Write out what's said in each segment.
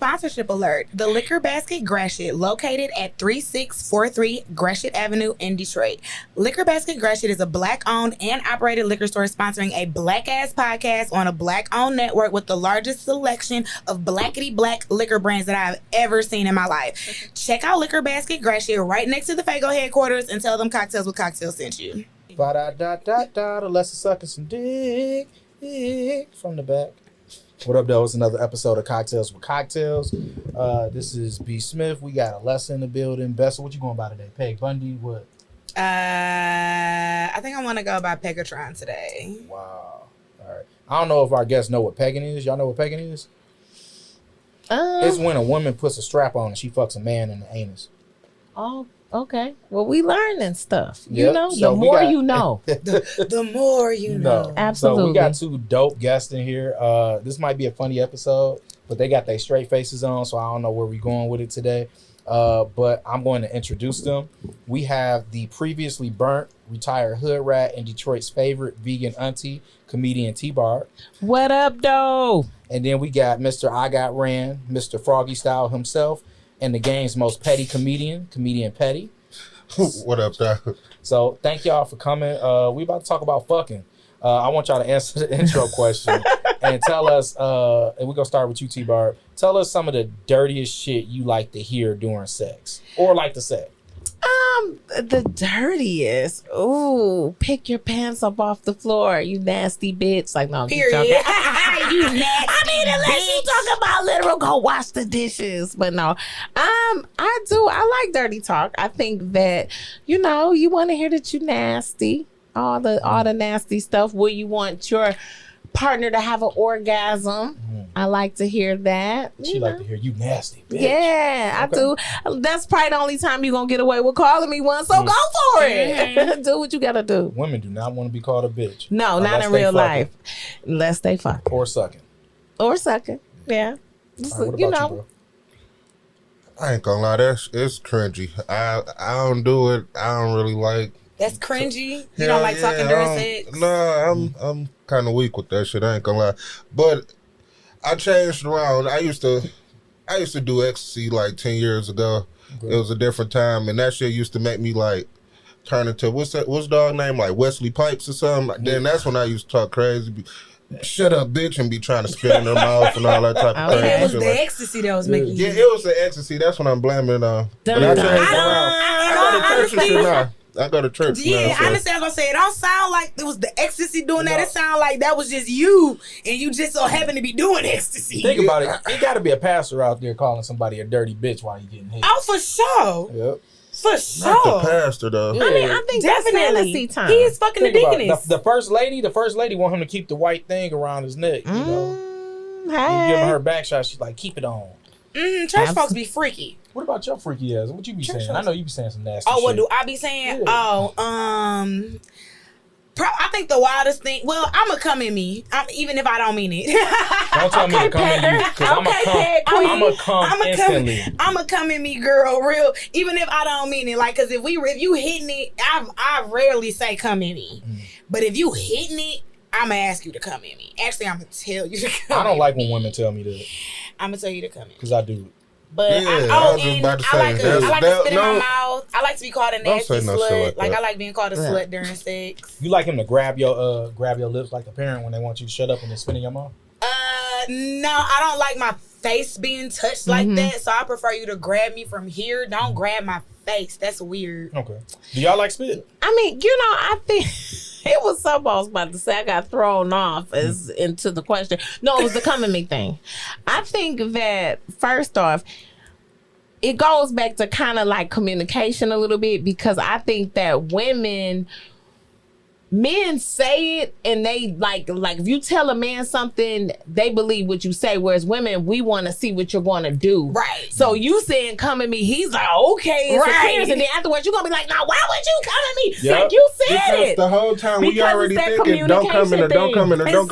sponsorship alert. The Liquor Basket Gratiot, located at 3643 Gratiot Avenue in Detroit. Liquor Basket Gratiot is a Black-owned and operated liquor store sponsoring a Black-ass podcast on a Black-owned network with the largest selection of blackety-black liquor brands that I've ever seen in my life. Check out Liquor Basket Gratiot right next to the Fago headquarters and tell them Cocktails with Cocktails sent you. Unless it's sucking some dick from the back. What up, though? It's another episode of Cocktails with Cocktails. This is B. Smith. We got Alessa in the building. Bessa, what you going by today? Peg Bundy? What? I think I want to go by Patron today. Wow. All right. I don't know if our guests know what pegging is. Y'all know what pegging is? It's when a woman puts a strap on and she fucks a man in the anus. Oh, okay. Well, we learning stuff. Yep. You know, So the more you know. The more you know. Absolutely. So we got two dope guests in here. This might be a funny episode, but they got their straight faces on, so I don't know where we're going with it today. But I'm going to introduce them. We have the previously burnt, retired Hoodrat and Detroit's favorite vegan auntie, comedian Barb. What up, though? And then we got Mr. I Got Ran, Mr. Froggy Style himself, and the game's most petty comedian Petty. What up, though? So thank y'all for coming. We about to talk about fucking. I want y'all to answer the intro question and tell us, and we're going to start with you, T-Barb. Tell us some of the dirtiest shit you like to hear during sex or like to say. The dirtiest. Ooh, pick your pants up off the floor, you nasty bitch. Like, no, I'm just Period. joking. You nasty I mean, unless you talk about literal, go wash the dishes. But no, I do. I like dirty talk. I think that, you know, you want to hear that you nasty. All the nasty stuff where you want your partner to have an orgasm. I like to hear that. She like to hear you nasty, bitch. Yeah, okay. I do. That's probably the only time you're going to get away with calling me one, so go for it. Do what you got to do. Women do not want to be called a bitch. No, not in real life. Unless they fuck. Or sucking. Yeah. Right, what about you, bro? I ain't gonna lie, it's cringy. I don't do it. I don't really like. That's cringy. You don't like talking during sex? No, I'm kind of weak with that shit. I ain't gonna lie, but I changed around. I used to do ecstasy like 10 years ago. Okay. It was a different time, and that shit used to make me like turn into what's dog name, like Wesley Pipes or something. Then that's when I used to talk crazy. Shut up, bitch, and be trying to spit in her mouth and all that type of thing. It was the ecstasy that was making you. Yeah, it was the ecstasy. That's what I'm blaming it on. But I changed around. I go to church and shit now. I go to church. Yeah, I understand. I was gonna say it don't sound like it was the ecstasy doing that. It sounded like that was just you, and you just so happen to be doing ecstasy. Think about it. You got to be a pastor out there calling somebody a dirty bitch while you getting hit. Oh, for sure. Yep. For sure. Not the pastor though. Yeah. I mean, I think definitely. That's fantasy time. He is fucking the deaconess. The first lady want him to keep the white thing around his neck. You know, hey. you giving her back shot. She's like, keep it on. Church folks be freaky. What about your freaky ass? What you be saying? I know you be saying some nasty shit. shit. What do I be saying? Yeah. I think the wildest thing. Well, I'ma come in me, even if I don't mean it. Don't tell me to come in you, because I'ma come instantly. I'ma come in me, girl, real. Even if I don't mean it, like, because if you hitting it, I rarely say come in me, but if you hitting it, I'ma ask you to come in me. Actually, I'm gonna tell you to come. I don't like when women tell me that. I'm gonna tell you to come in. Because I do. But I like to spit in my mouth. I like to be called a nasty slut. Like I like being called a slut during sex. You like him to grab your lips like a parent when they want you to shut up and then spit in your mouth? No, I don't like my face being touched like that. So I prefer you to grab me from here. Don't grab my face. That's weird. Okay. Do y'all like spit? I mean, you know, I think it was something I was about to say. I got thrown off as into the question. No, it was the coming me thing. I think that first off, it goes back to kind of like communication a little bit, because I think that men say it and they like if you tell a man something, they believe what you say, whereas women, we want to see what you're going to do. Right. So you saying come at me, he's like, okay, it's right. And then afterwards you're going to be like, nah, why would you come at me? Yep. Like you said because it. The whole time we already thinking, don't come in or thing.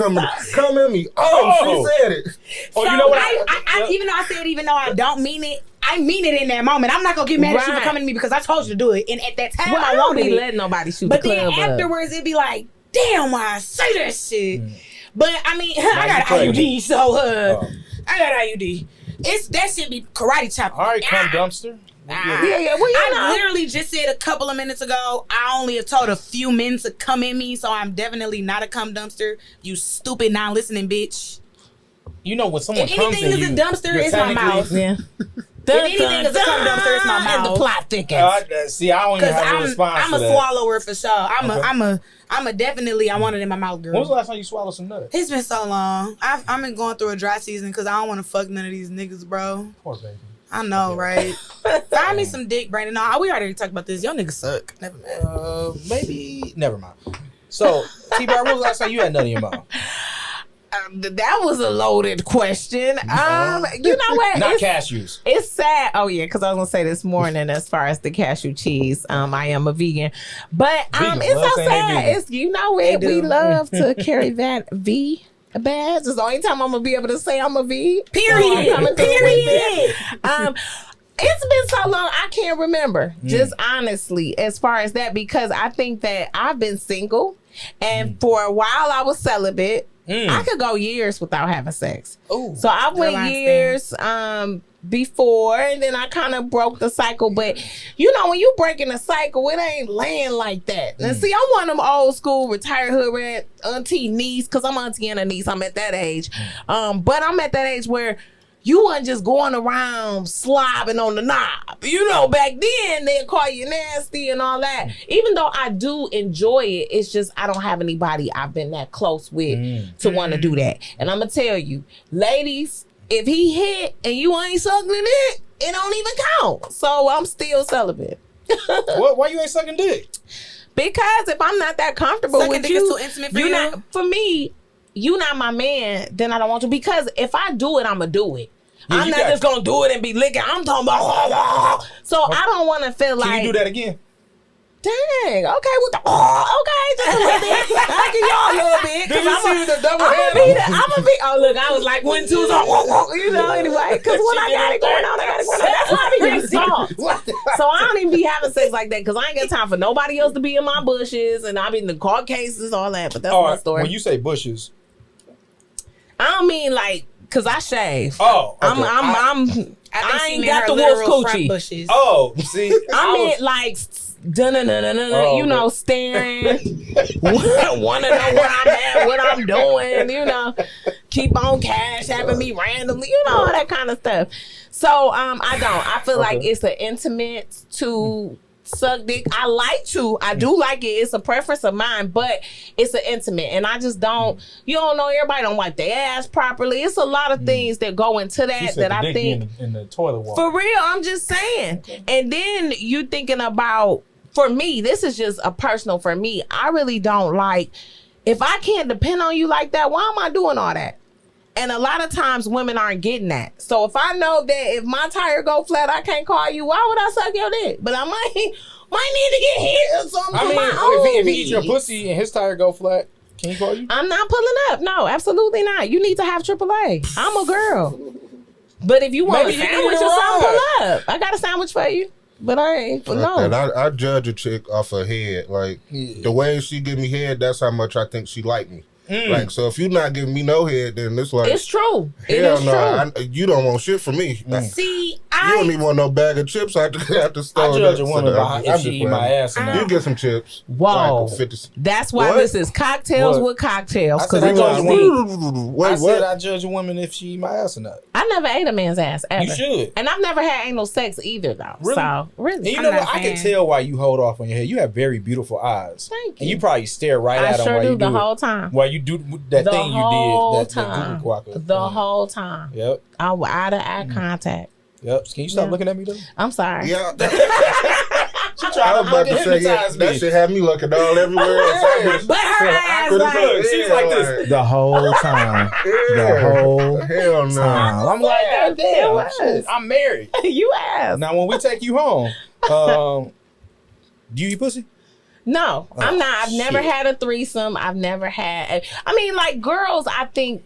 Come at me. Oh, she said it. So you know what? I even though I said, even though I don't mean it, I mean it in that moment. I'm not gonna get mad at you for coming to me because I told you to do it. And at that time, I won't wanted be it. letting nobody shoot but the club. But then afterwards, it'd be like, damn, why I say that shit. But I mean, I got IUD, so I got IUD. that should be karate chop. All right, come dumpster. Yeah. Well, you know. I literally just said a couple of minutes ago, I only have told a few men to come in me, so I'm definitely not a cum dumpster. You stupid, non-listening bitch. You know when someone If comes anything in is you, a dumpster, you're it's my mouth. Yeah. If anything is a cum dumpster, it's my And mouth. the plot thickens. See, I don't even Because have a response I'm to a that. swallower for sure. Okay. I'm a definitely, I want it in my mouth, girl. When was the last time you swallowed some nuts? It's been so long. I've been going through a dry season because I don't want to fuck none of these niggas, bro. Poor baby. I know, right? Find me some dick, Brandon. No, we already talked about this. Y'all niggas suck. Never mind. Maybe. Never mind. So, T-Bar, when was the last time you had nut in your mouth? That was a loaded question. You know what? Not cashews. It's sad. Oh yeah, because I was gonna say this morning as far as the cashew cheese. I am a vegan, but Vegans it's love so saying they sad. vegan. It's you know it. They We do. love to carry that V badge. It's the only time I'm gonna be able to say I'm a V. Period. I'm coming through with Period. it. It's been so long, I can't remember. Just honestly, as far as that, because I think that I've been single, and for a while I was celibate. I could go years without having sex. Ooh. So I went I years before, and then I kind of broke the cycle. But you know, when you breaking a cycle, it ain't laying like that. And see, I'm one of them old school retired hood rat auntie niece, because I'm auntie and a niece. I'm at that age. But I'm at that age where you wasn't just going around slobbing on the knob. You know, back then they'd call you nasty and all that. Even though I do enjoy it, it's just I don't have anybody I've been that close with to want to do that. And I'm gonna tell you, ladies, if he hit and you ain't sucking it don't even count. So I'm still celibate. Why you ain't sucking dick? Because if I'm not that comfortable Sucking with dick you, is too intimate for you? not for me. You not my man, then I don't want to. Because if I do it, I'ma do it. Yeah, I'm you not just gonna do it and be licking. I'm talking about. So I don't want to feel like. Can you do that again? Dang. Okay. With the. Okay. Just a little bit. I give y'all a little bit. Did you see the double I'm gonna be. Oh look, I was like 1, 2, you know. Anyway, because when I got it going on, I got it going on. That's why I be getting soft. So I don't even be having sex like that because I ain't got time for nobody else to be in my bushes, and I be in the court cases, all that. But that's my story. When you say bushes, I don't mean like, cause I shave. oh, okay. I ain't got the wolf coochie. Bushes. Oh, see, I mean like, you know, staring. Want to know where I'm at, what I'm doing. You know, keep on cash having me randomly. You know, all that kind of stuff. So I don't. I feel like it's an intimate to suck dick. I do like it. It's a preference of mine, but it's an intimate, and I just don't. You don't know. Everybody don't wipe their ass properly. It's a lot of things that go into that that I think in the toilet water. for real. I'm just saying. And then you thinking about. For me, this is just a personal. For me, I really don't like. If I can't depend on you like that, why am I doing all that? And a lot of times women aren't getting that. So if I know that if my tire go flat, I can't call you, why would I suck your dick? But I might need to get hit or something. I mean, my own if he eats your needs. pussy and his tire go flat, can he call you? I'm not pulling up. No, absolutely not. You need to have AAA. I'm a girl. But if you want a Maybe you need sandwich a or something, ride. pull up. I got a sandwich for you. But I ain't. But no. And I judge a chick off her head. Like, the way she give me head, that's how much I think she like me. Like, so if you not giving me no head, then it's like, It's true. It hell is no, true. you don't want shit from me. See, You don't even want no bag of chips at the store. I judge a woman by I'm if just she eat playing. my ass or You not. get some chips. Whoa. Like 50. That's why What? this is cocktails What? with cocktails. I Because said it I goes judge deep. Wait, I what? said I judge a woman if she eat my ass or not. I never ate a man's ass ever. You should. And I've never had anal sex either, though. Really? So, And really. you I'm know not what? a I can fan. tell why you hold off on your head. You have very beautiful eyes. Thank And you. you probably stare right I at them sure while do you the do whole it. time. While you do that The thing you whole did, that time. Google quacker. The whole time. Yep. I was out of eye contact. Yep. Can you stop Yeah. looking at me though? I'm sorry. Yeah. She I trying was about to say, yeah, hypnotize that me. shit had me looking all everywhere. But her ass Look, like, she's like this the whole time. Hell no. I'm like, God It damn, was. shit, I'm married. you ass. Now, when we take you home, do you eat pussy? No, I'm not. I've never shit. had a threesome. I've never had. I mean, like girls, I think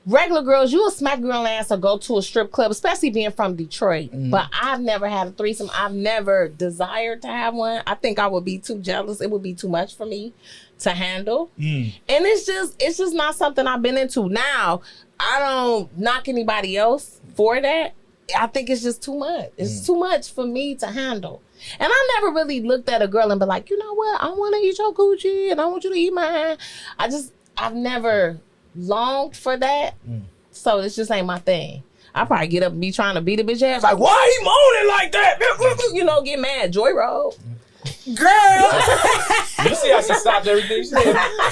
regular girls, you'll smack your own ass or go to a strip club, especially being from Detroit. But I've never had a threesome. I've never desired to have one. I think I would be too jealous. It would be too much for me to handle. And it's just not something I've been into. Now, I don't knock anybody else for that. I think it's just too much. It's too much for me to handle. And I never really looked at a girl and be like, you know what? I want to eat your coochie and I want you to eat mine. I've never longed for that. So it just ain't my thing. I probably get up and be trying to beat a bitch ass. Like, why he moaning like that? You know, get mad. Joy roll. Girl. You see how she stopped everything? She said,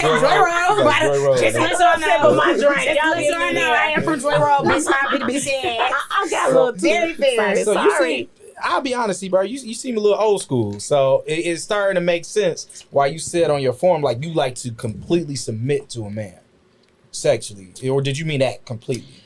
Joy roll. Just listen on my drink. Y'all listen on now. I am from Joy Roll. Bitch, I got a little very fair. So you Sorry. see, I'll be honest, bro. You seem a little old school, so it's starting to make sense why you said on your forum like you like to completely submit to a man sexually, or did you mean that completely?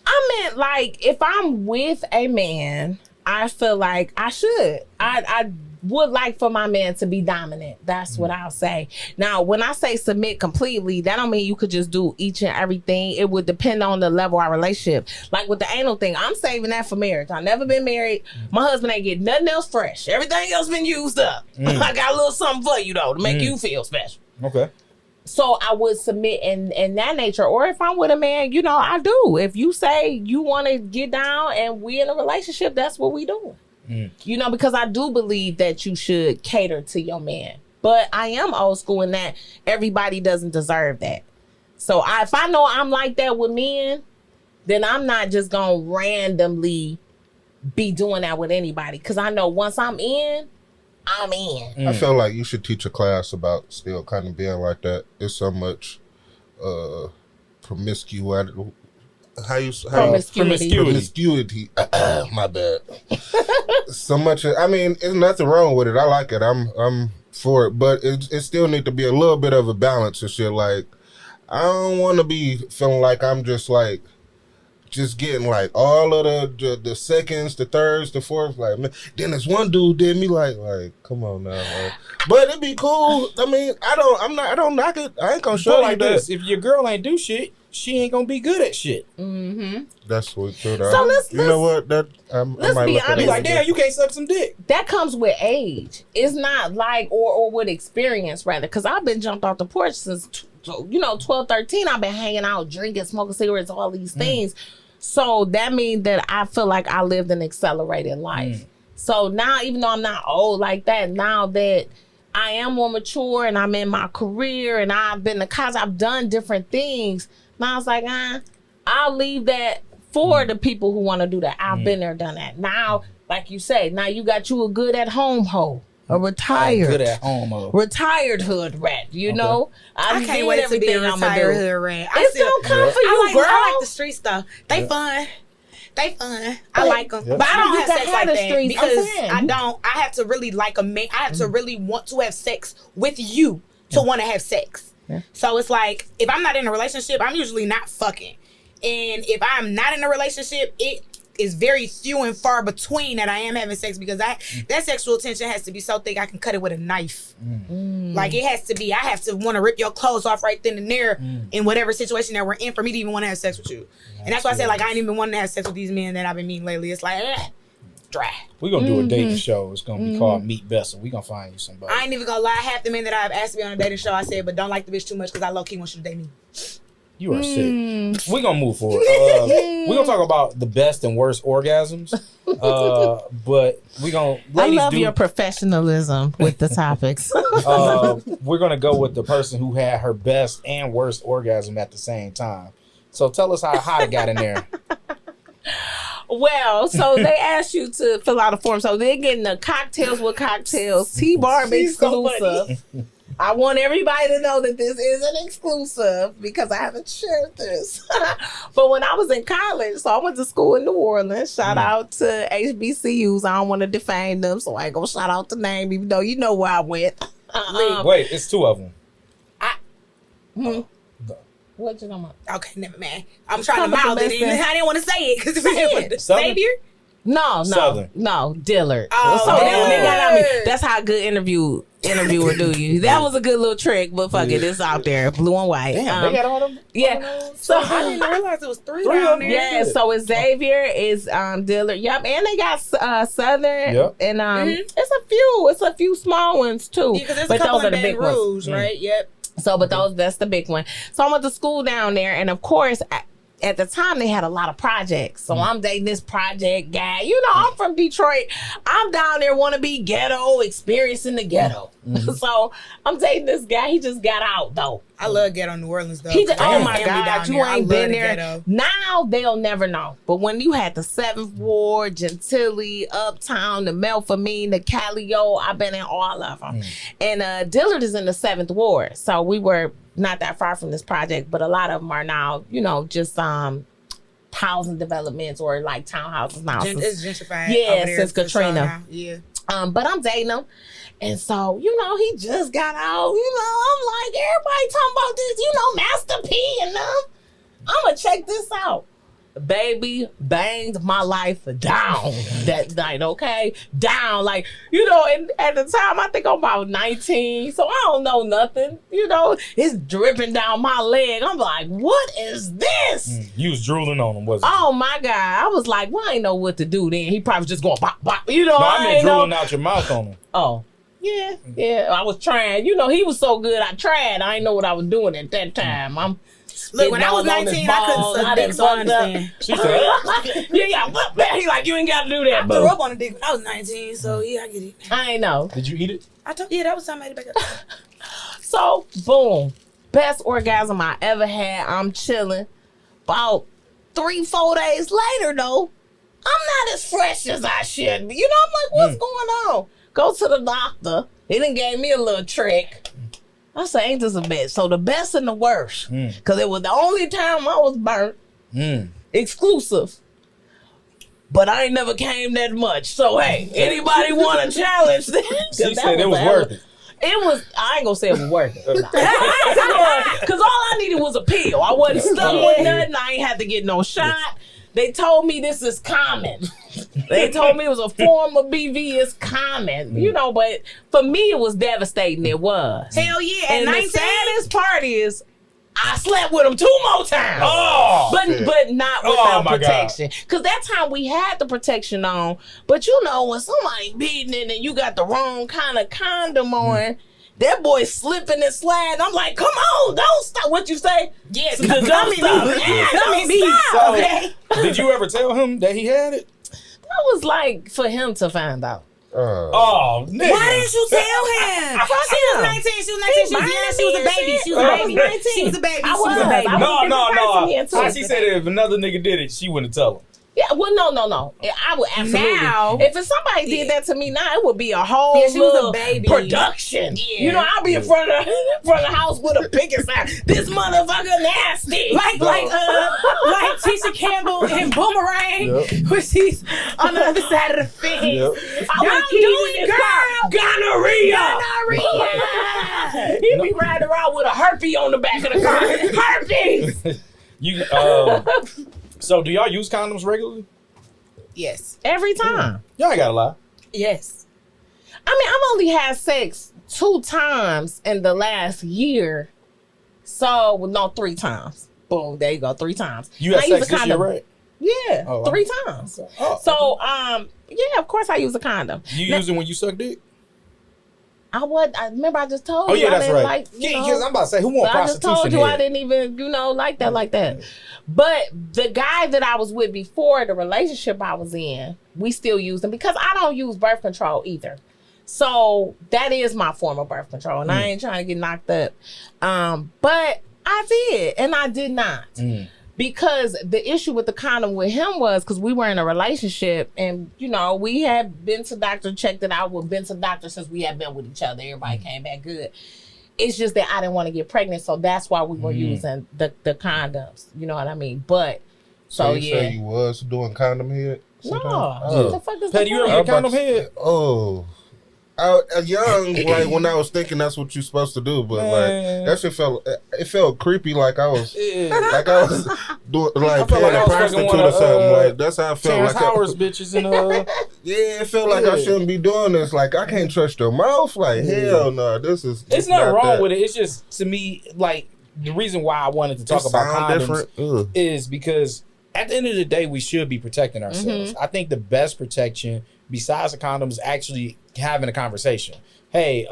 I meant like if I'm with a man, I feel like I should. I would like for my man to be dominant. That's what I'll say. Now, when I say submit completely, that don't mean you could just do each and everything. It would depend on the level of our relationship. Like with the anal thing, I'm saving that for marriage. I've never been married. My husband ain't get nothing else fresh. Everything else been used up. I got a little something for you though to make you feel special. Okay. So I would submit in that nature. Or if I'm with a man, you know, I do. If you say you want to get down and we in a relationship, that's what we doing. You know, because I do believe that you should cater to your man. But I am old school in that everybody doesn't deserve that. So if I know I'm like that with men, then I'm not just going to randomly be doing that with anybody. Because I know once I'm in, I'm in. I feel like you should teach a class about still kind of being like that. There's so much promiscuity. Promiscuity. My bad. So much. I mean, there's nothing wrong with it. I like it. I'm for it, but it still need to be a little bit of a balance and shit. Like, I don't want to be feeling like I'm just getting like all of the seconds, the thirds, the fourths. Like, man, then this one dude did me like, come on now. Like, but it'd be cool. I mean, I don't knock it. I ain't gonna show like you this. that. If your girl ain't do shit, she ain't gonna be good at shit. That's what. So let's know what? That I might be look at honest. it Like, damn, you can't suck some dick. That comes with age. It's not like, or with experience, rather. Because I've been jumped off the porch since, 12, 13. I've been hanging out, drinking, smoking cigarettes, all these things. So that means that I feel like I lived an accelerated life. So now, even though I'm not old like that, now that I am more mature and I'm in my career and I've been to college, I've done different things. Now I was like, I'll leave that for the people who want to do that. I've been there, done that. Now, like you say, now you got you a good at home hoe. A retired, good at home, retired hood rat. You know, I can't wait to be a retired hood rat. It's gonna come for you, girl. I like the street stuff. They fun. I like them, but I don't have sex like that because I don't. I have to really like a man. I have to really want to have sex with you to want to have sex. So it's like if I'm not in a relationship, I'm usually not fucking, and if I'm not in a relationship, it is very few and far between that I am having sex because that sexual tension has to be so thick I can cut it with a knife. Like it has to be. I have to want to rip your clothes off right then and there in whatever situation that we're in for me to even want to have sex with you. And that's why I said like I ain't even wanting to have sex with these men that I've been meeting lately. It's like dry. We're gonna do a dating show. It's gonna be called Meet Bessel. We're gonna find you somebody. I ain't even gonna lie. Half the men that I've asked to be on a dating show, I said, but don't like the bitch too much because I low key want you to date me. You are sick. We're gonna move forward. We're gonna talk about the best and worst orgasms. But we're gonna. I love your professionalism with the topics. We're gonna go with the person who had her best and worst orgasm at the same time. So tell us how hot it got in there. Well, so they asked you to fill out a form. So they're getting the cocktails with cocktails, Barb exclusive. So I want everybody to know that this is an exclusive because I haven't shared this. But when I was in college, so I went to school in New Orleans. Shout out to HBCUs. I don't want to defame them, so I ain't gonna shout out the name, even though you know where I went. Wait, it's two of them. What you talking about? Okay, never mind. I'm trying to mouth it in. I didn't want to say it because if I didn't want to Savior. No, Southern. no, Dillard. Oh, so Dillard. they got on me. That's how a good interview interviewer, do you? That was a good little trick, but fuck it, it's out there, blue and white. Damn, they got all them. Yeah. So I didn't realize it was three down there. yeah, so it's Xavier, is Dillard. Yep, and they got Southern. Yep. And it's a few small ones too. Yeah, because there's but a couple those are in the big Baton ones. Rouge, right? Yep. So, but that's the big one. So I went to school down there, and of course, at the time they had a lot of projects. So I'm dating this project guy. You know, I'm from Detroit. I'm down there, want to be ghetto, experiencing the ghetto. So I'm dating this guy. He just got out though. I love Ghetto New Orleans though. Oh my Family God, down you there. I ain't love been the there. Ghetto. Now they'll never know. But when you had the 7th Ward, Gentilly, Uptown, the Melphamine, the Callio, I've been in all of them. And Dillard is in the 7th Ward. So we were not that far from this project, but a lot of them are now, you know, just housing developments or like townhouses now. It's gentrified. Yeah, over there since for sure Katrina. now. Yeah. But I'm dating him. And so, you know, he just got out. You know, I'm like, everybody talking about this, you know, Master P and them. I'm going to check this out. Baby banged my life down that night, okay? Down. Like, you know, and at the time, I think I'm about 19, so I don't know nothing. You know, it's dripping down my leg. I'm like, what is this? You was drooling on him, wasn't you? Oh, my God. I was like, well, I ain't know what to do then. He probably just going bop, bop. You know, No, I mean ain't know. drooling out your mouth on him. Oh. Yeah, I was trying. You know, he was so good, I tried. I didn't know what I was doing at that time. Look, when I was 19, I couldn't suck dick, so I understand. She said, yeah. He like, you ain't got to do that, I boo. grew up on a dick when I was 19, so yeah, I get it. I ain't know. did you eat it? That was something I made it back up. So, boom. Best orgasm I ever had. I'm chilling. About 3-4 days later, though, I'm not as fresh as I should be. You know, I'm like, what's going on? Go to the doctor. He done gave me a little trick. I said, ain't this a bitch? So the best and the worst. Because it was the only time I was burnt. Exclusive. But I ain't never came that much. So, hey, anybody want to challenge this? She said it was worth it. It was, I ain't gonna say it was worth it. Because all I needed was a pill. I wasn't stuck with nothing. I ain't had to get no shot. They told me this is common. They told me it was a form of BV. It's common. You know, but for me, it was devastating. It was. Hell yeah. And At the 19, saddest part is, I slept with him 2 more times. Oh, but not Oh, without my protection. Because that time we had the protection on. But you know, when somebody beating it and you got the wrong kind of condom on, that boy slipping and sliding. I'm like, come on, don't stop. What you say? yes, Don't stop. Yeah, don't stop. So, Okay. did you ever tell him that he had it? That was like for him to find out. Oh, nigga. Why didn't you tell him? She was 19. She was 19. She was young. She was a baby. She was a baby. She was a baby. She was a baby. No. How she said if another nigga did it, she wouldn't tell him. Yeah, well, no. I would absolutely. Now, if somebody did that to me now, it would be a whole Yeah, she was a little baby. production. Yeah. You know, I'll be in front of the house with a picket sign. This motherfucker nasty. like Tisha Campbell in Boomerang, where she's on the other side of the fence. Don't do it, girl. Gonorrhea. He be riding around with a herpes on the back of the car. Herpes. So do y'all use condoms regularly? Yes. Every time. Y'all ain't gotta lie. Yes. I mean, I've only had sex 2 times in the last year. So, well, no, 3 times. Boom, there you go, 3 times. You had I use sex a this year, condom. right? Yeah, Oh, 3 times. Oh. So, yeah, of course I use a condom. You use it when you suck dick? I remember I just told Oh you yeah, I that's didn't right. like, you know, Because I'm about to say, who want but I just prostitution told you I here? didn't even, like that. But the guy that I was with before the relationship I was in, we still use them because I don't use birth control either. So that is my form of birth control, and I ain't trying to get knocked up. But I did, and I did not. Because the issue with the condom with him was because we were in a relationship and, you know, we had been to doctor, checked it out. We've been to doctor since we had been with each other. Everybody came back good. It's just that I didn't want to get pregnant. So that's why we were using the condoms. You know what I mean? But, So you yeah. say you was doing condom head? No. sometimes? What the fuck is Pat, the you point? ever get condom head? Oh. Young, like when I was thinking that's what you're supposed to do, but like that shit felt creepy, like I was doing like I felt paying like I a was fucking prostitute one or of, something. Like that's how I felt. Terrence Like Howard's bitches in Yeah, it felt like I shouldn't be doing this. Like, I can't trust your mouth. Like, hell no, this is. It's nothing wrong with it. It's just, to me, like, the reason why I wanted to talk about condoms is because at the end of the day, we should be protecting ourselves. I think the best protection, besides the condom, is actually having a conversation. Hey,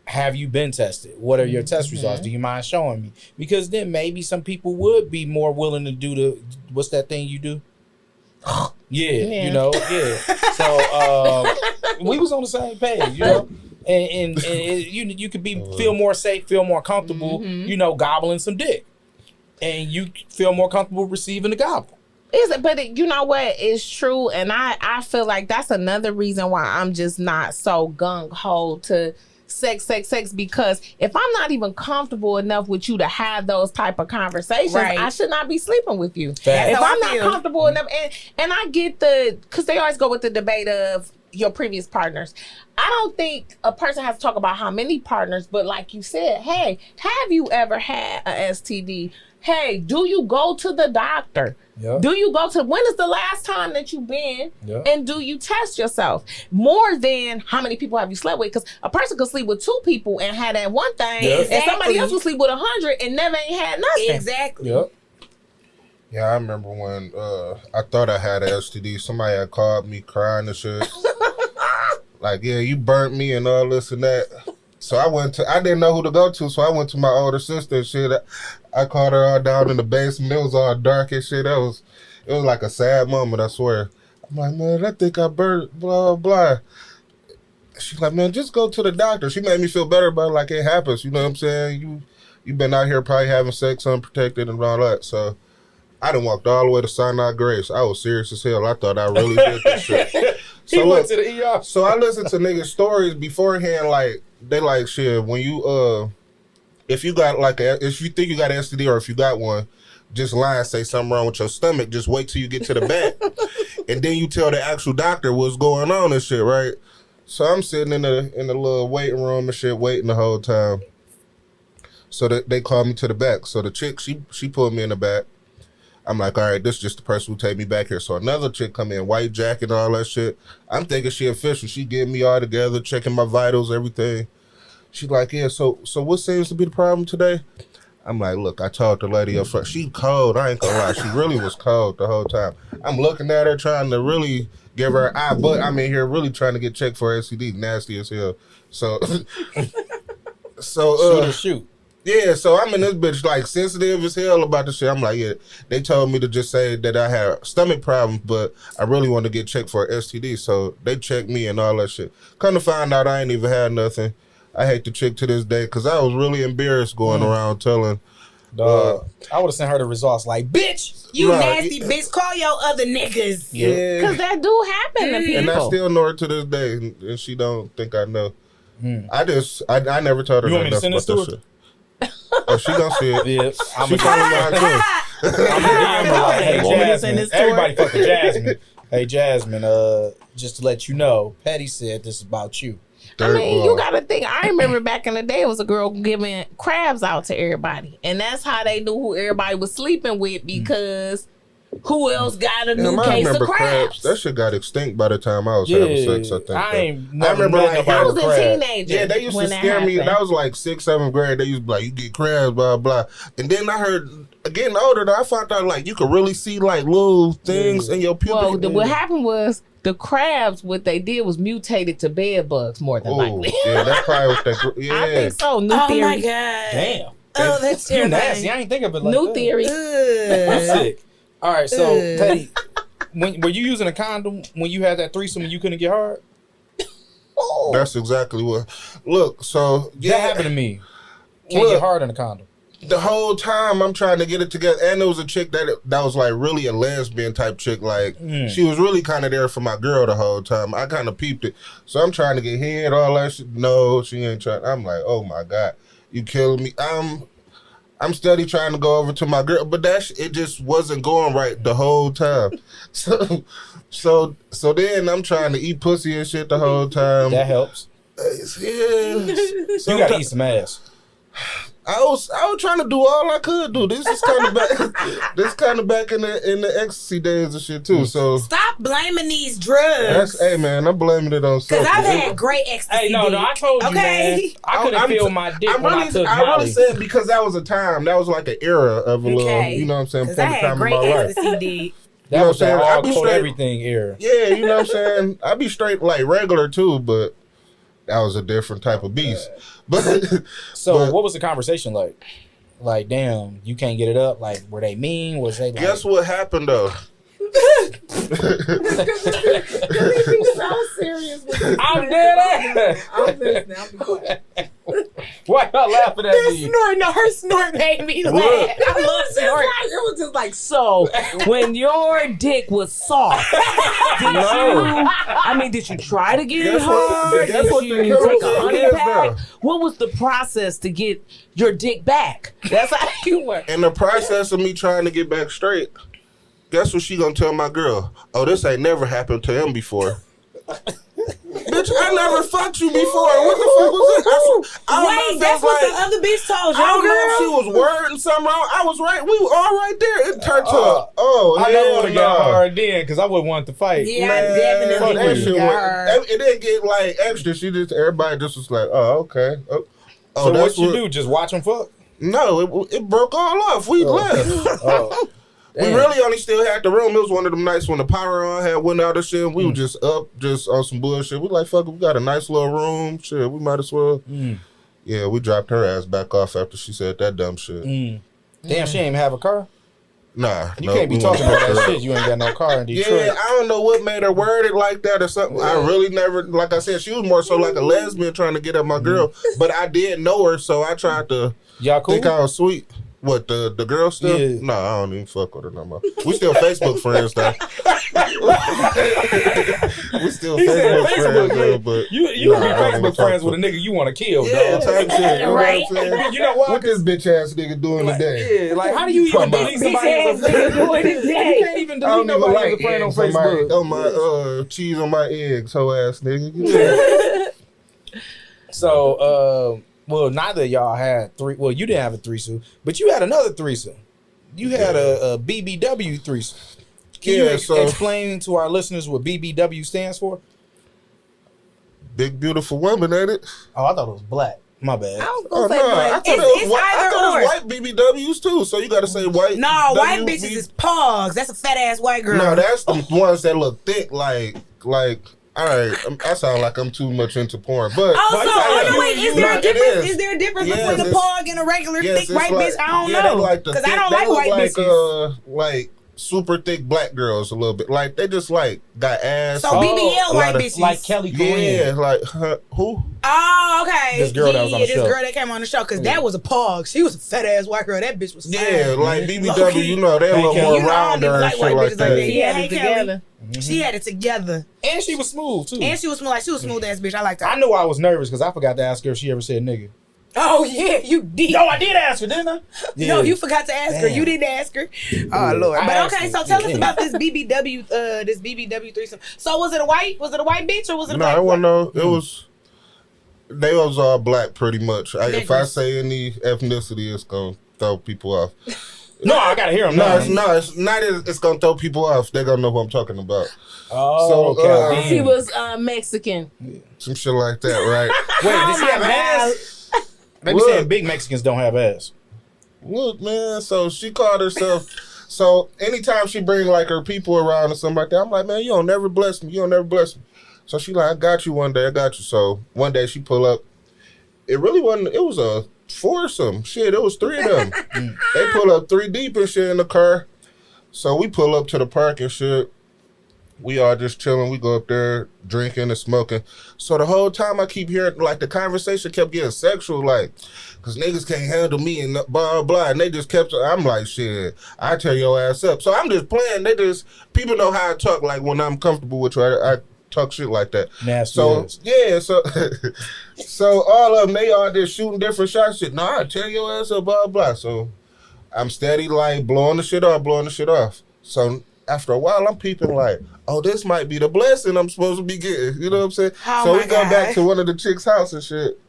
have you been tested? What are your test results? Do you mind showing me? Because then maybe some people would be more willing to do what's that thing you do? Yeah, you know, So we was on the same page, you know, and you could feel more safe, feel more comfortable, you know, gobbling some dick, and you feel more comfortable receiving the gobble. But you know what? It's true, and I feel like that's another reason why I'm just not so gung ho to sex, because if I'm not even comfortable enough with you to have those type of conversations, I should not be sleeping with you. If I'm not comfortable enough, and I get because they always go with the debate of your previous partners. I don't think a person has to talk about how many partners, but like you said, hey, have you ever had a STD? Hey, do you go to the doctor? Yep. Do you go to, when is the last time that you've been? Yep. And do you test yourself? More than how many people have you slept with? Because a person could sleep with 2 people and have that one thing, and somebody else would sleep with 100 and never ain't had nothing. Exactly. Yep. Yeah, I remember when I thought I had an STD. Somebody had called me crying and shit. Like, yeah, you burnt me and all this and that. So I didn't know who to go to, so I went to my older sister and shit. I called her all down in the basement. It was all dark and shit. It was like a sad moment, I swear. I'm like, man, I think I burnt, blah, blah. She's like, man, just go to the doctor. She made me feel better about it, like it happens. You know what I'm saying? You've been out here probably having sex unprotected and all that. So I done walked all the way to Sinai Grace. I was serious as hell. I thought I really did this shit. So went to the ER. So I listened to niggas' stories beforehand, like, they like, shit, when you, if you got if you think you got an STD or if you got one, just lie and say something wrong with your stomach. Just wait till you get to the back. And then you tell the actual doctor what's going on and shit, right? So I'm sitting in the little waiting room and shit, waiting the whole time. So they called me to the back. So the chick, she pulled me in the back. I'm like, all right, this is just the person who take me back here. So another chick come in, white jacket and all that shit. I'm thinking she official. She getting me all together, checking my vitals, everything. She's like, yeah, so what seems to be the problem today? I'm like, look, I told the lady up front. She cold. I ain't gonna lie. She really was cold the whole time. I'm looking at her, trying to really give her an eye, but I'm in here really trying to get checked for STD. Nasty as hell. So, shoot. Yeah, so I'm in this bitch like sensitive as hell about the shit. I'm like, yeah, they told me to just say that I had stomach problems, but I really want to get checked for an STD. So they checked me and all that shit. Come to find out, I ain't even had nothing. I hate the chick to this day because I was really embarrassed going around telling. I would have sent her the results like, bitch, you nasty bitch, call your other niggas. Yeah. Because that do happen to people. And I still know her to this day, and she don't think I know. I never told her you want me to enough send about this to that her? shit. Oh, she gonna see it. Yeah, she probably mine too. I'm gonna DM her like, hey, Jasmine. Everybody fucking Jasmine. Hey, Jasmine, just to let you know, Petty said this is about you. I mean, you gotta think. I remember back in the day, it was a girl giving crabs out to everybody, and that's how they knew who everybody was sleeping with because who else got a new case of crabs? That shit got extinct by the time I was having sex. I think. I remember like I was a teenager. Yeah, they used to scare me. That was like 6th, 7th grade. They used to be like, you get crabs, blah blah. And then I heard, getting older, I found out like you could really see like little things in your pubic. Well, what happened was the crabs. What they did was mutated to bed bugs more than likely. Yeah, that's probably what they. Yeah, I think so. New theory. Oh my god. Damn. Oh, that's you terrible. nasty. I ain't think of it like New that. theory. I'm sick. All right, so Petty, were you using a condom when you had that threesome and you couldn't get hard? That's exactly what. Look, so that happened to me. Can't get hard in a condom. The whole time I'm trying to get it together, and there was a chick that was like really a lesbian type chick. Like she was really kind of there for my girl the whole time. I kind of peeped it, so I'm trying to get head, all that shit. No, she ain't trying. I'm like, oh my god, you killing me. I'm steady trying to go over to my girl, but it just wasn't going right the whole time. So then I'm trying to eat pussy and shit the whole time. That helps. Yeah. You gotta eat some ass. I was trying to do all I could do. This is kind of back. This kind of back in the ecstasy days and shit too. So stop blaming these drugs. hey man, I'm blaming it on something. Because I've had great ecstasy. Hey, no, I told you, man. I couldn't feel my dick when I took Molly. I really said because that was a time. That was like an era of a little, you know what I'm saying? Because I had great ecstasy dick. That was that all quote everything era. Yeah, you know what I'm saying? I be straight like regular too, but that was a different type of beast. But what was the conversation like? Like, damn, you can't get it up. Like, were they mean? Was they? Like, guess what happened though? So serious. I'm dead ass. I'm listening. I'll be quiet. Why y'all laughing at me? Her snort made me laugh. I love snort. It was just like, so when your dick was soft, did you try to get it hard? Did you take a honey pack? What was the process to get your dick back? That's how you were. In the process of me trying to get back straight, guess what she gonna tell my girl? Oh, this ain't never happened to him before. Bitch, I never fucked you before. What the fuck was this? Wait, that's what the other bitch told you. I don't know if she was wording something wrong. I was right. We were all right there. It turned to I never would have got hard then because I wouldn't want to fight. Yeah, man, I definitely got hard. It didn't get like extra. Everybody just was like, oh, okay. So what you do? Just watch them fuck? No, it broke all off. We left. We really only still had the room. It was one of them nights when the power on had went out and shit. We were just up, just on some bullshit. We like, fuck it, we got a nice little room. Shit, we might as well. Yeah, we dropped her ass back off after she said that dumb shit. Damn, she ain't even have a car? Nah. You can't be talking about that shit. You ain't got no car in Detroit. Yeah, I don't know what made her word it like that or something. I really never, like I said, she was more so like a lesbian trying to get at my girl. But I did know her, so I tried to think I was sweet. What, the girl still? Yeah. No, I don't even fuck with her no more. We still Facebook friends, though. We still Facebook friends, though, but... You be Facebook friends with a nigga you want to kill, dog. Type shit. You know Right. what I'm saying? You know why? What this bitch-ass nigga doing today? Yeah, like, how do you even delete somebody as a friend? You can't even I delete don't even nobody like as a friend on eggs on Facebook. on my cheese on my eggs, hoe ass nigga. So, well, neither of y'all had three. Well, you didn't have a threesome, but you had another threesome. You had a BBW threesome. Can you explain to our listeners what BBW stands for? Big beautiful woman, ain't it? Oh, I thought it was black. My bad. I was Oh, gonna no, say, I like, thought it was either white BBWs too. So you got to say white. No, white bitches is pogs. That's a fat ass white girl. No, that's the ones that look thick, like. All right, I sound like I'm too much into porn, but wait, is there a difference? Is there a difference between a pog and a regular thick white bitch? I don't know, because I don't like white bitches. Like super thick black girls a little bit. Like they just like got ass. So BBL white bitches, like Kelly Corinne. Yeah, like who? Oh, okay. This girl that was on the show. This girl that came on the show, because that was a pog. She was a fat ass white girl. That bitch was fat. Yeah, like BBW. You know, they a little more rounder and shit like that. She had it together. She had it together. And she was smooth too. And she was smooth. Like she was smooth ass bitch. I liked her. I knew I was nervous because I forgot to ask her if she ever said nigga. Oh yeah, you did. No, I did ask her, didn't I? Yeah. No, you forgot to ask her. You didn't ask her. Oh Lord. But okay, so tell us about this BBW threesome. So was it a white bitch or was it a black? No, I want to know. It was. They was all black, pretty much. If I say any ethnicity, it's gonna throw people off. No, I gotta hear them. It's not. It's gonna throw people off. They're gonna know who I'm talking about. Oh, so, okay. She was Mexican. Some shit like that, right? Wait, did she have ass? They be saying big Mexicans don't have ass. Look, man. So she called herself. So anytime she bring like her people around or something like that, I'm like, man, you don't never bless me. You don't never bless me. So she like, I got you one day. I got you. So one day she pull up. It really wasn't. It was a foursome. Shit, it was three of them. They pull up 3 deep and shit in the car. So we pull up to the park and shit. We all just chilling. We go up there drinking and smoking. So the whole time I keep hearing, like, the conversation kept getting sexual, like, because niggas can't handle me and blah, blah. And they just kept, I'm like, shit, I tear your ass up. So I'm just playing. People know how I talk, like, when I'm comfortable with you, I talk shit like that. Nasty so, ass. Yeah, so all of them, they all just shooting different shots. Shit, no, I tear your ass up, blah, blah. So I'm steady, like, blowing the shit off. So after a while, I'm peeping like, oh, this might be the blessing I'm supposed to be getting. You know what I'm saying? Oh so my we go God. back to one of the chicks' house and shit.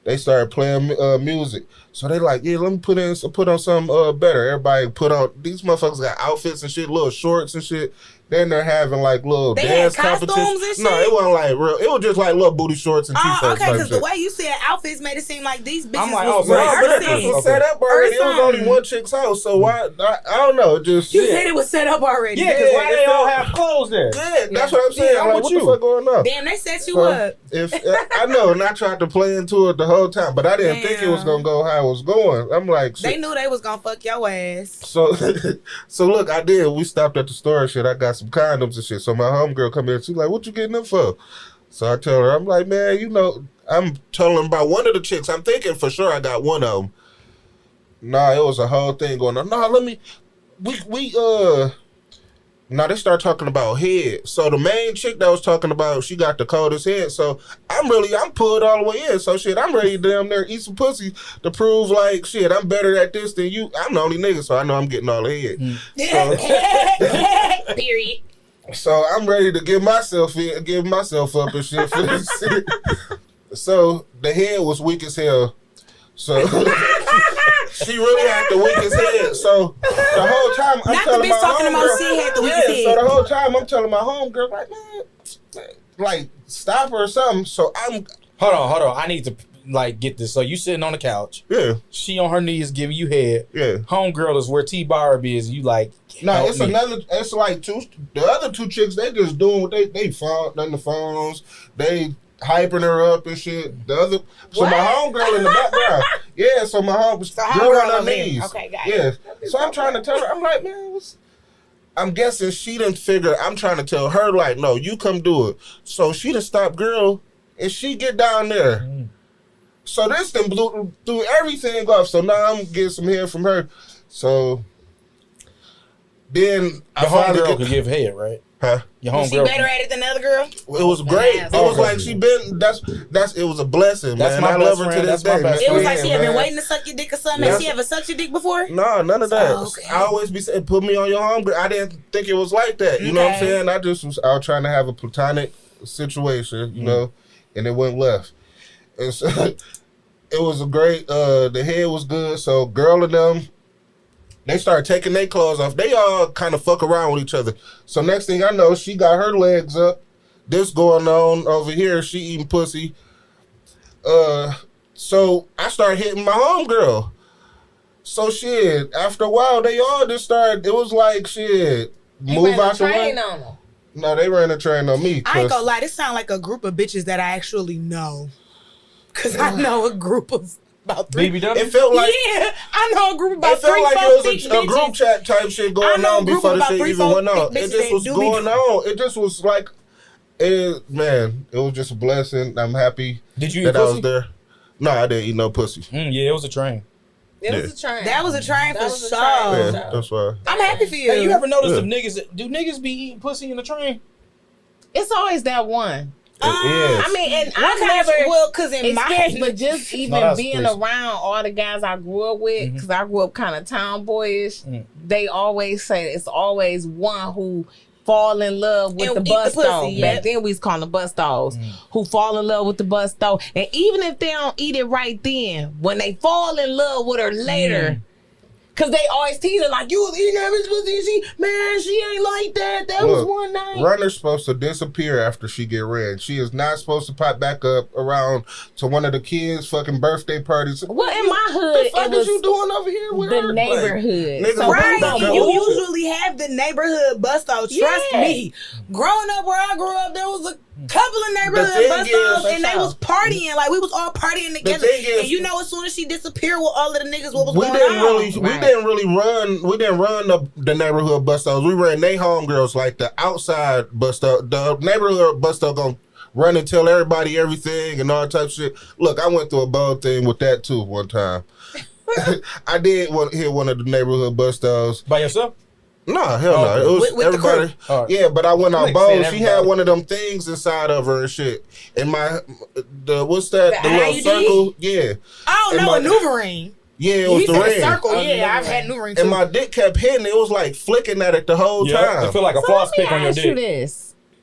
they started playing music. So they like, yeah, let me put on something better. Everybody put on, these motherfuckers got outfits and shit, little shorts and shit. Then they're having like little dance competitions. And shit? No, it wasn't like real. It was just like little booty shorts and t-shirts. Oh, okay, because the way you said outfits made it seem like these bitches was but it was set up already. It was only one chick's house, so why? I don't know. Just you said it was set up already. Yeah, because why they all have clothes there? Yeah, that's what I'm saying. Like, what the fuck going on? Damn, they set you up. If I know, and I tried to play into it the whole time, but I didn't think it was gonna go how it was going. I'm like, shit. They knew they was gonna fuck your ass. So look, I did. We stopped at the store and shit. I got some condoms and shit. So my homegirl come in. She's like, "What you getting them for?" So I tell her, I'm like, "Man, you know," I'm telling them about one of the chicks. I'm thinking for sure I got one of them. Nah, it was a whole thing going on. Nah, Now they start talking about head. So the main chick that was talking about, she got the coldest head. So I'm pulled all the way in. So shit, I'm ready to damn near eat some pussy to prove like shit, I'm better at this than you. I'm the only nigga, so I know I'm getting all the head. So, period. So I'm ready to give myself up and shit for this shit. So the head was weak as hell. So she really had the weakest head. So the whole time I'm telling my homegirl, she had the weakest head. So the whole time I'm telling my homegirl, like, man, like stop her or something. So I'm hold on. I need to like get this. So you sitting on the couch. Yeah. She on her knees giving you head. Yeah. Homegirl is where Barb is. You like. No, it's another. It's like the other two chicks. They just doing what they found on the phones. They hyping her up and shit. The other, so my homegirl in the background. Yeah, so my homegirl on her knees. Okay, got it. Yeah. So I'm trying to tell her. I'm like, man, I'm guessing she didn't figure. I'm trying to tell her like, no, you come do it. So she done stop girl, and she get down there. So this then blew through everything off. So now I'm getting some head from her. So then the homegirl could give head, right? Huh? Your homegirl. Was she better at it than the other girl? It was great. It was like she been. It was a blessing, man. I love her to this day. It was like she had been waiting to suck your dick or something. Has she ever sucked your dick before? No, none of that. Okay. I always be saying, "Put me on your homegirl." I didn't think it was like that. You know what I'm saying? I was trying to have a platonic situation, you know, and it went left. And so it was a great. The head was good. So girl and them. They started taking their clothes off. They all kind of fuck around with each other. So next thing I know, she got her legs up. This going on over here. She eating pussy. So I started hitting my homegirl. So shit, after a while, they all just started. It was like shit. Move out the way. On them. No, they ran a train on me. I ain't gonna lie. This sound like a group of bitches that I actually know. Cause I know a group of. About 3. BBW? It felt like I know a group about 3. It felt like it was a group chat type shit going on before the shit even went on. It just was going on. It just was like, it was just a blessing. I'm happy that I was there. No, I didn't eat no pussy. Yeah, it was a train. It was a train. That was a train for sure. Yeah, that's why. I'm happy for you. Hey, you ever noticed do niggas be eating pussy in the train? It's always that one. I mean, and I never because in my but just even being around all the guys I grew up with, because I grew up kind of tomboyish, they always say it's always one who fall in love with the bus dog. Back then we was calling them bus dogs, who fall in love with the bus dog, and even if they don't eat it right then, when they fall in love with her later. Cause they always tease her like, you was eating that bitch pussy. She ain't like that. That was one night. Runner's supposed to disappear after she get ran. She is not supposed to pop back up around to one of the kids' fucking birthday parties. Well, in my hood, the fuck is you doing over here with the her? neighborhood. Like, so right, you usually have the neighborhood bus stop. Trust me. Growing up where I grew up, there was a couple of neighborhood bus stops, and they was partying. Like we was all partying together. And you know, as soon as she disappeared with all of the niggas, what was going on? We didn't run the neighborhood bus stops. We ran they homegirls like the outside bus stop. The neighborhood bus stop gonna run and tell everybody everything and all type of shit. Look, I went through a bold thing with that too one time. I did hit one of the neighborhood bus stops. By yourself? No, hell no. It was with everybody. Yeah, but I went on bold. She had one of them things inside of her and shit. And what's that? The little circle? Yeah. Oh, no, a NuvaRing. Yeah, it was the ring. Circle. I've had NuvaRing too. And my dick kept hitting. It was like flicking at it the whole time. I feel like a floss pick on your dick.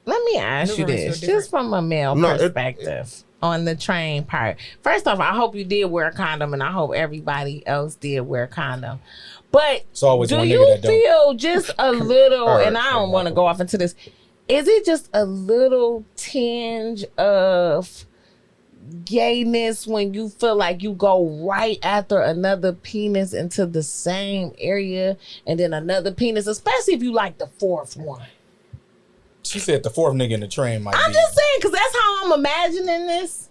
Let me ask you this, just from a male perspective. on the train part. First off, I hope you did wear a condom, and I hope everybody else did wear a condom. But It's always do one nigga you that don't. feel just a little, All right, and I don't want to go off into this, is it just a little tinge of gayness when you feel like you go right after another penis into the same area and then another penis, especially if you like the fourth one? She said the fourth nigga in the train might I'm be. just saying, because that's how I'm imagining this.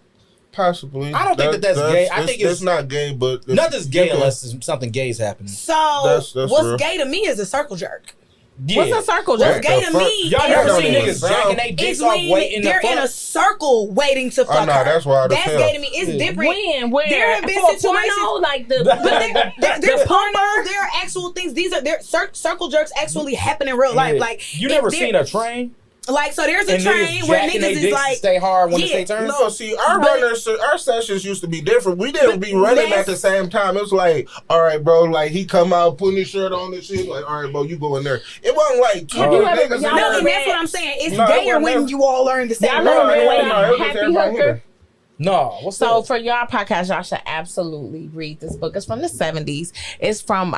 Possibly. I don't think that's gay. I think it's not gay, but nothing's gay unless something gay is happening. So That's what's real. gay to me is a circle jerk. Yeah. What's a circle What's jerk? gay the to fuck? me? Y'all is never don't seen even niggas sound- jacking they It's dicks off when waiting to they're in a fuck? circle waiting to fuck no, her. that's wild as That's hell. gay to me. It's Yeah. different. When? Where? There have been For situations- porno? Like the... But there's The porno. There are actual things. These are circle jerks actually happen in real life. Yeah. Like You if never they're- seen a train? Like so, there's a And train niggas where jacking they niggas is dicks like, stay hard when yeah. they turn? No, see, our sessions used to be different. We didn't But be running that's- at the same time. It was like, all right, bro, like he come out putting his shirt on and shit. Like, all right, bro, you go in there. It wasn't like two Have you ever- niggas in y'all No, ever and there. that's what I'm saying. It's No, it gayer wasn't when never- you all learn the same. Y'all rhythm. never read it was just Happy everybody Hooker? here. No. What's So that? for y'all podcast, y'all should absolutely read this book. It's from the 70s. It's from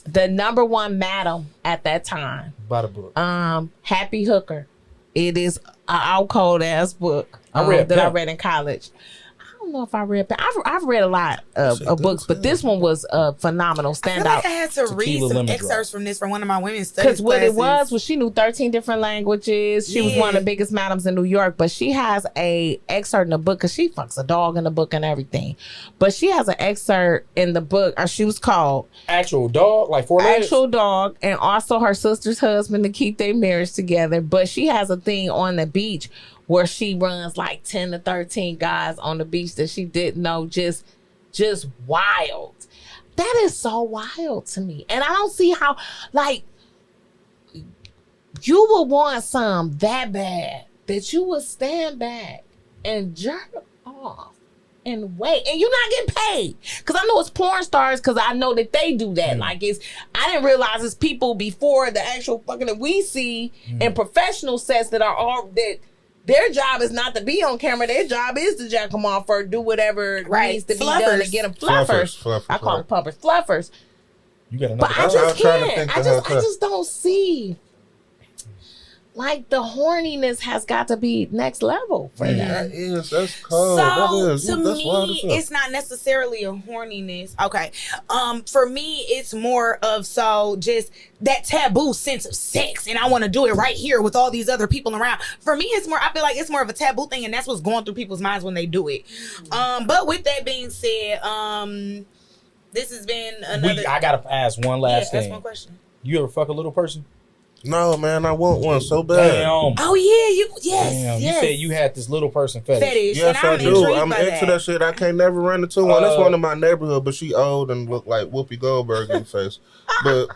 the number one madam at that time. By the book. Happy Hooker. It is an out cold ass book I read that I Pimp. read in college. I don't know if I read. I've read a lot of good books, but this one was a phenomenal I feel standout. like I had to read Tequila some lemon excerpts from this from one of my women's studies Because what it classes. was she knew 13 different languages. She was Yeah. one of the biggest madams in New York, but she has a excerpt in the book because she fucks a dog in the book and everything. But she has an excerpt in the book, or she was called Actual dog, like 4 legs? Actual Dog, and also her sister's husband to keep their marriage together. But she has a thing on the beach where she runs like 10 to 13 guys on the beach that she didn't know, just wild. That is so wild to me. And I don't see how, like, you would want some that bad that you would stand back and jerk off and wait, and you're not getting paid. Because I know it's porn stars, because I know that they do that. Like, I didn't realize it's people before the actual fucking that we see in professional sets that are all that. Their job is not to be on camera. Their job is to jack them off or do whatever needs to be done to Fluffers. get them fluffers. Fluffers, I call right. them puppers, fluffers. You got But another I That's dog? what I just was trying to can't. think I of her too. just don't see. Like, the horniness has got to be next level for that. That's cold. So that is. to That's wild me, as hell. it's not necessarily a horniness. Okay, for me, it's more of just that taboo sense of sex, and I want to do it right here with all these other people around. For me, it's more. I feel like it's more of a taboo thing, and that's what's going through people's minds when they do it. But with that being said, this has been another. I gotta ask one last that's thing. one question. You ever fuck a little person? No, man, I want one so bad. Damn. Oh yeah, yes. Damn. You said you had this little person fetish. fetish, Yes, and I I'm do. intrigued I'm by into that shit. I can't never run into one. It's one in my neighborhood, but she old and look like Whoopi Goldberg in the face. But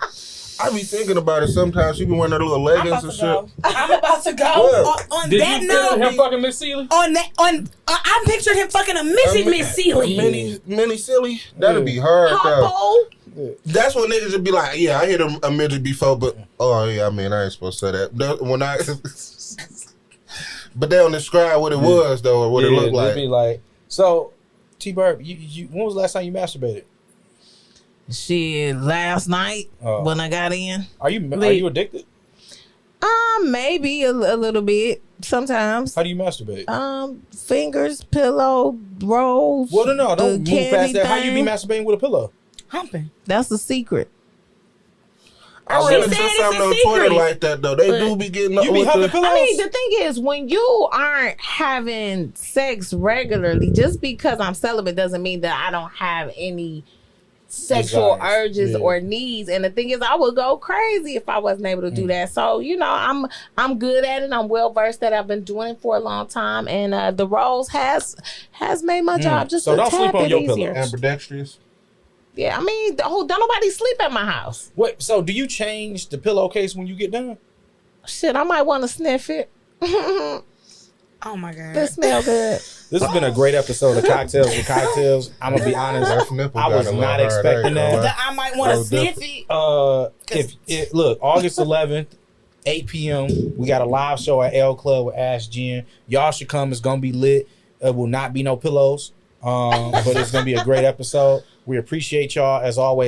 I be thinking about it sometimes. She be wearing her little leggings and shit. I'm about to go. What? On Did that you feel note, him fucking Miss Seeley? I pictured him fucking a midget Miss Seeley. Mini silly. That'd be hard though. Popo. That's what niggas would be like. Yeah, I hit a midget before, but oh yeah, I mean I ain't supposed to say that. When I, but they don't describe what it was though, or what it looked like. Be like, so, T-Barb, you when was the last time you masturbated? Shit, last night when I got in. Are you addicted? Maybe a little bit sometimes. How do you masturbate? Fingers, pillow, rolls. Well, no, don't the move past that. How you be thing. masturbating with a pillow? Humping. That's the secret. I ran said into it's something a on Twitter secret. like that though. They do be getting up You be with humping the. pillows? I mean, the thing is, when you aren't having sex regularly, just because I'm celibate doesn't mean that I don't have any sexual Desires. urges Yeah. or needs. And the thing is, I would go crazy if I wasn't able to do that. So, I'm good at it. I'm well versed at it. I've been doing it for a long time, and the rolls has made my job just So a don't tad sleep on bit your pillow. easier. Ambidextrous. Yeah, I mean, don't nobody sleep at my house. Wait, so do you change the pillowcase when you get done? Shit, I might want to sniff it. Oh my god. It smell good. This has been a great episode of Cocktails with Cocktails. I'm gonna be honest, Left nipple I was got a not little expecting hard, that. I might want to Oh, sniff it. Look, August 11th, 8 p.m. We got a live show at L Club with Ash Jen. Y'all should come. It's gonna be lit. It will not be no pillows, but it's gonna be a great episode. We appreciate y'all as always.